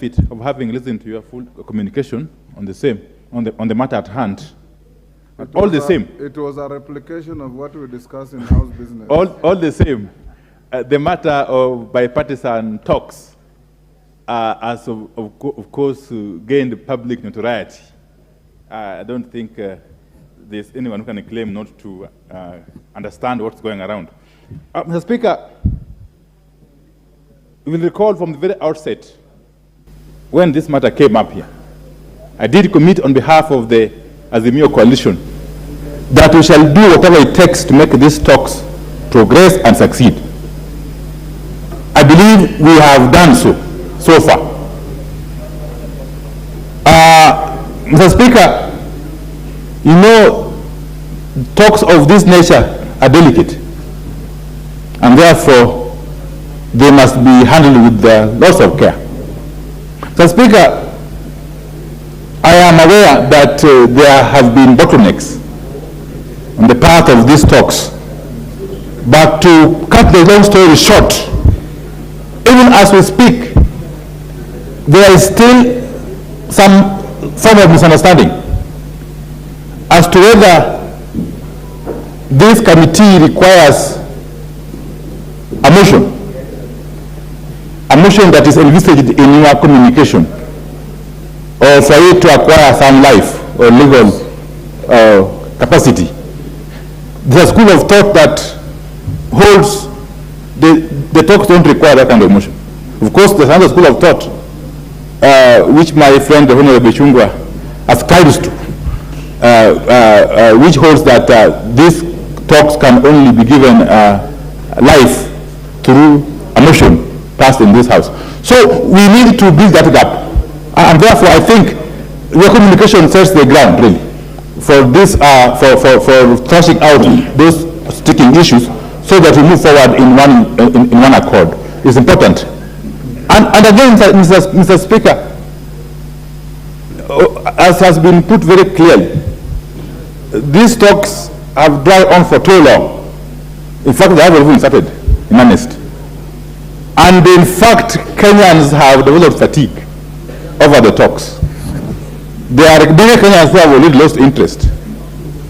of having listened to your full communication on the matter at hand. All the same. It was a replication of what we discussed in House business. All the same. The matter of bipartisan talks has, of course, gained public notoriety. I don't think there's anyone who can claim not to understand what's going around. Mr. Speaker, you will recall from the very outset, when this matter came up here, I did commit on behalf of the AZIMIO coalition that we shall do whatever it takes to make these talks progress and succeed. I believe we have done so far. Mr. Speaker, you know, talks of this nature are delicate, and therefore they must be handled with lots of care. Mr. Speaker, I am aware that there have been bottlenecks on the path of these talks, but to cut the long story short, even as we speak, there is still some form of misunderstanding as to whether this committee requires a motion that is envisaged in your communication, or for it to acquire some life or legal capacity. There's a school of thought that holds the talks don't require that kind of motion. Of course, there's another school of thought which my friend the Honorable Chungwa ascribes to, which holds that these talks can only be given life through a motion passed in this House. So we need to bridge that gap. And therefore, I think your communication sets the ground, really, for this, for thrashing out those sticking issues, so that we move forward in one accord. It's important. And again, Mr. Speaker, as has been put very clearly, these talks have dragged on for too long. In fact, they haven't even started, in earnest. And in fact, Kenyans have developed fatigue over the talks. There are many Kenyans who have already lost interest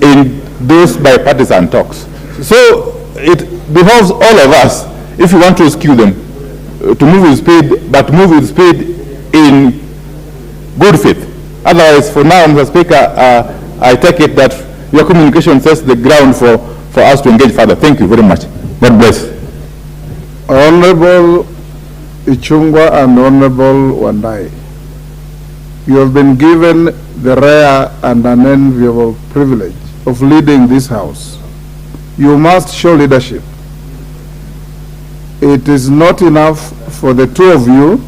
in those bipartisan talks. So it behoves all of us, if we want to rescue them, to move with speed, but move with speed in good faith. Otherwise, for now, Mr. Speaker, I take it that your communication sets the ground for us to engage further. Thank you very much. God bless. Honorable Ichungwa and Honorable Wandai, you have been given the rare and unenviable privilege of leading this House. You must show leadership. It is not enough for the two of you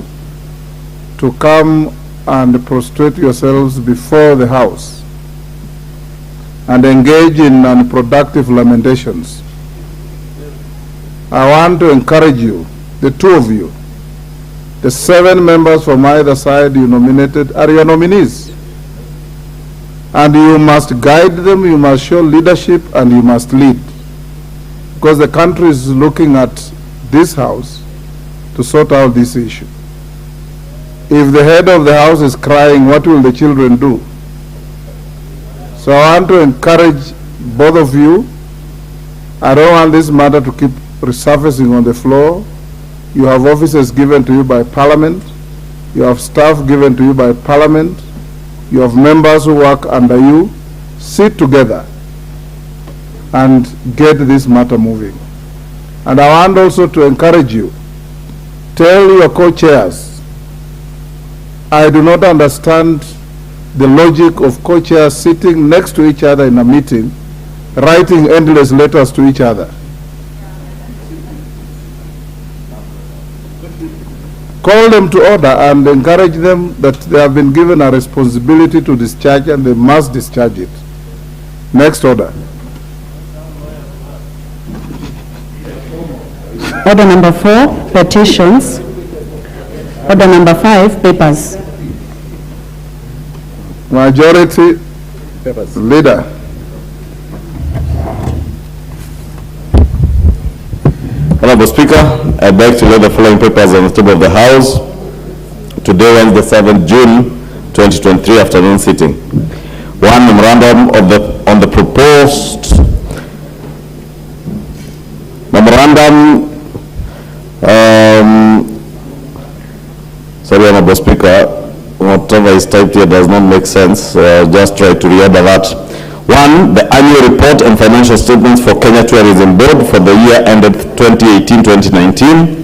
to come and prostrate yourselves before the House and engage in unproductive lamentations. I want to encourage you, the two of you, the 7 members from either side you nominated are your nominees. And you must guide them, you must show leadership, and you must lead. Because the country is looking at this House to sort out this issue. If the head of the House is crying, what will the children do? So I want to encourage both of you. I don't want this matter to keep resurfacing on the floor. You have offices given to you by Parliament. You have staff given to you by Parliament. You have members who work under you. Sit together and get this matter moving. And I want also to encourage you. Tell your co-chairs, I do not understand the logic of co-chairs sitting next to each other in a meeting, writing endless letters to each other. Call them to order and encourage them that they have been given a responsibility to discharge and they must discharge it. Next order. Order number 4, petitions. Order number 5, papers. Majority papers. Leader. Honorable Speaker, I beg to lay the following papers on the table of the House. today, Wednesday, 7th June 2023 afternoon sitting. One, memorandum on the proposed memorandum. Sorry, Honorable Speaker, whatever is typed here does not make sense. Just try to reorder that. One, the annual report and financial statements for Kenya Tourism Board for the year ended 2018-2019.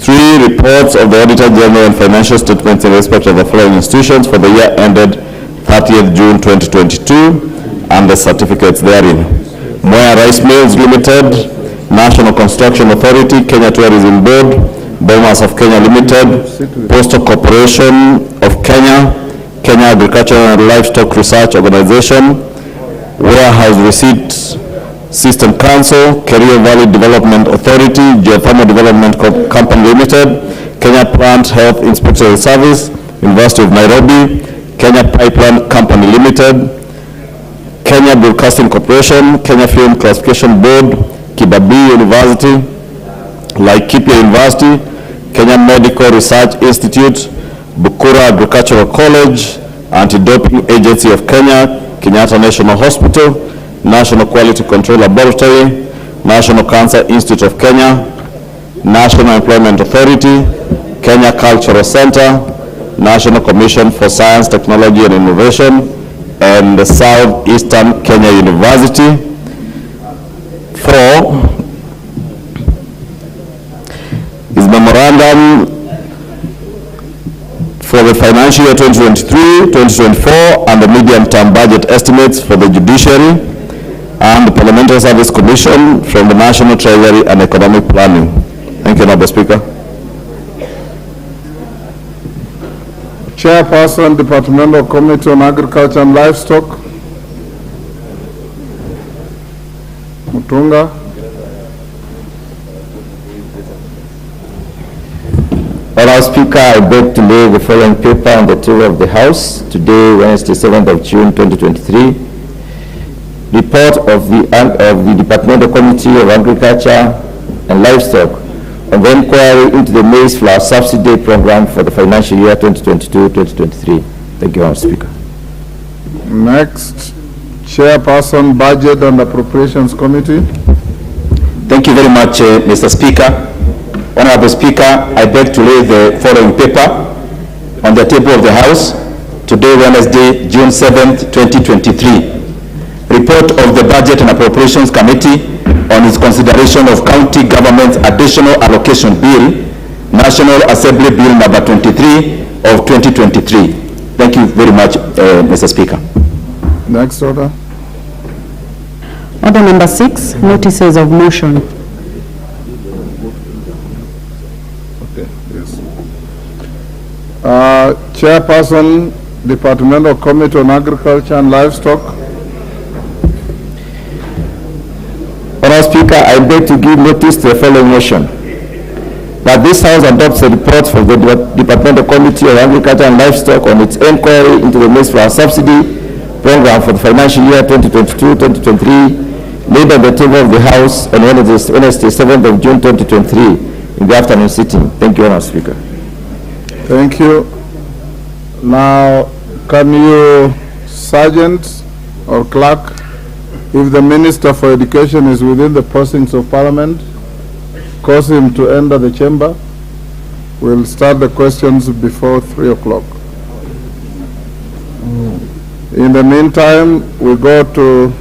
Three, reports of the Auditor General and financial statements in respect of the following institutions for the year ended 30th June 2022 and the certificates therein. Moya Rice Mills Limited, National Construction Authority, Kenya Tourism Board, Bomas of Kenya Limited, Postal Corporation of Kenya, Kenya Agricultural and Livestock Research Organization, Warehouse Receipt System Council, Kerio Valley Development Authority, Geothermal Development Company Limited, Kenya Plant Health Inspectorate Service, University of Nairobi, Kenya Pipeline Company Limited, Kenya Broadcasting Corporation, Kenya Film Classification Board, Kibabii University, Laikipia University, Kenya Medical Research Institute, Bukura Agricultural College, Anti-Doping Agency of Kenya, Kenyatta National Hospital, National Quality Control Laboratory, National Cancer Institute of Kenya, National Employment Authority, Kenya Cultural Center, National Commission for Science, Technology and Innovation, and the Southeastern Kenya University. 4 is memorandum for the financial year 2023-2024 and the medium-term budget estimates for the Judiciary and the Parliamentary Service Commission from the National Treasury and Economic Planning. Thank you, Honorable Speaker. Chairperson, Departmental Committee on Agriculture and Livestock. Mutunga. Honorable Speaker, I beg to lay the following paper on the table of the House today, Wednesday, 7th of June, 2023. Report of the Departmental Committee of Agriculture and Livestock on the inquiry into the maize flour subsidy program for the financial year 2022-2023. Thank you, Honorable Speaker. Next, Chairperson, Budget and Appropriations Committee. Thank you very much, Mr. Speaker. Honorable Speaker, I beg to lay the following paper on the table of the House today, Wednesday, June 7th, 2023. Report of the Budget and Appropriations Committee on its consideration of County Government's Additional Allocation Bill, National Assembly Bill number 23 of 2023. Thank you very much, Mr. Speaker. Next order. Order number 6, notices of motion. Okay, yes. Chairperson, Departmental Committee on Agriculture and Livestock. Honorable Speaker, I beg to give notice to the following motion. That this House adopts a report from the Departmental Committee of Agriculture and Livestock on its inquiry into the maize flour subsidy program for the financial year 2022-2023, laid on the table of the House on Wednesday, 7th of June 2023 in the afternoon sitting. Thank you, Honorable Speaker. Thank you. Now, can you, Sergeant or Clerk, if the Minister for Education is within the precincts of Parliament, cause him to enter the chamber. We'll start the questions before 3 o'clock. In the meantime, we go to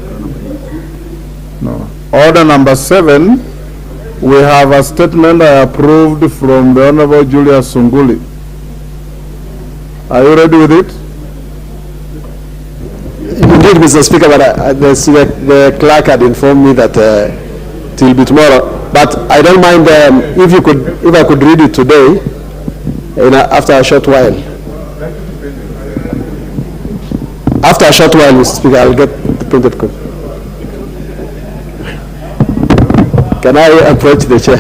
order number 7. We have a statement I approved from the Honorable Julius Sunguli. Are you ready with it? Indeed, Mr. Speaker, but the clerk had informed me that it will be tomorrow. But I don't mind if I could read it today, after a short while. After a short while, Mr. Speaker, I'll get the printed copy. Can I approach the chair?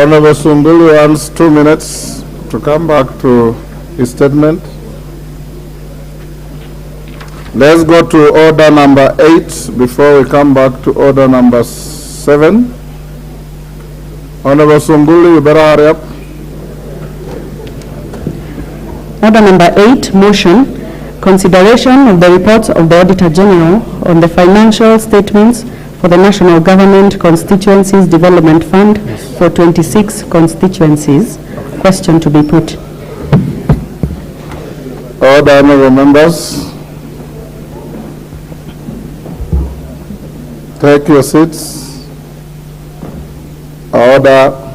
Honorable Sungulu wants 2 minutes to come back to his statement. Let's go to order number 8 before we come back to order number 7. Honorable Sungulu, you better hurry up. Order number 8, motion, consideration of the reports of the Auditor General on the financial statements for the National Government Constituencies Development Fund for 26 constituencies. Question to be put. Order, honorable members. Take your seats. Order.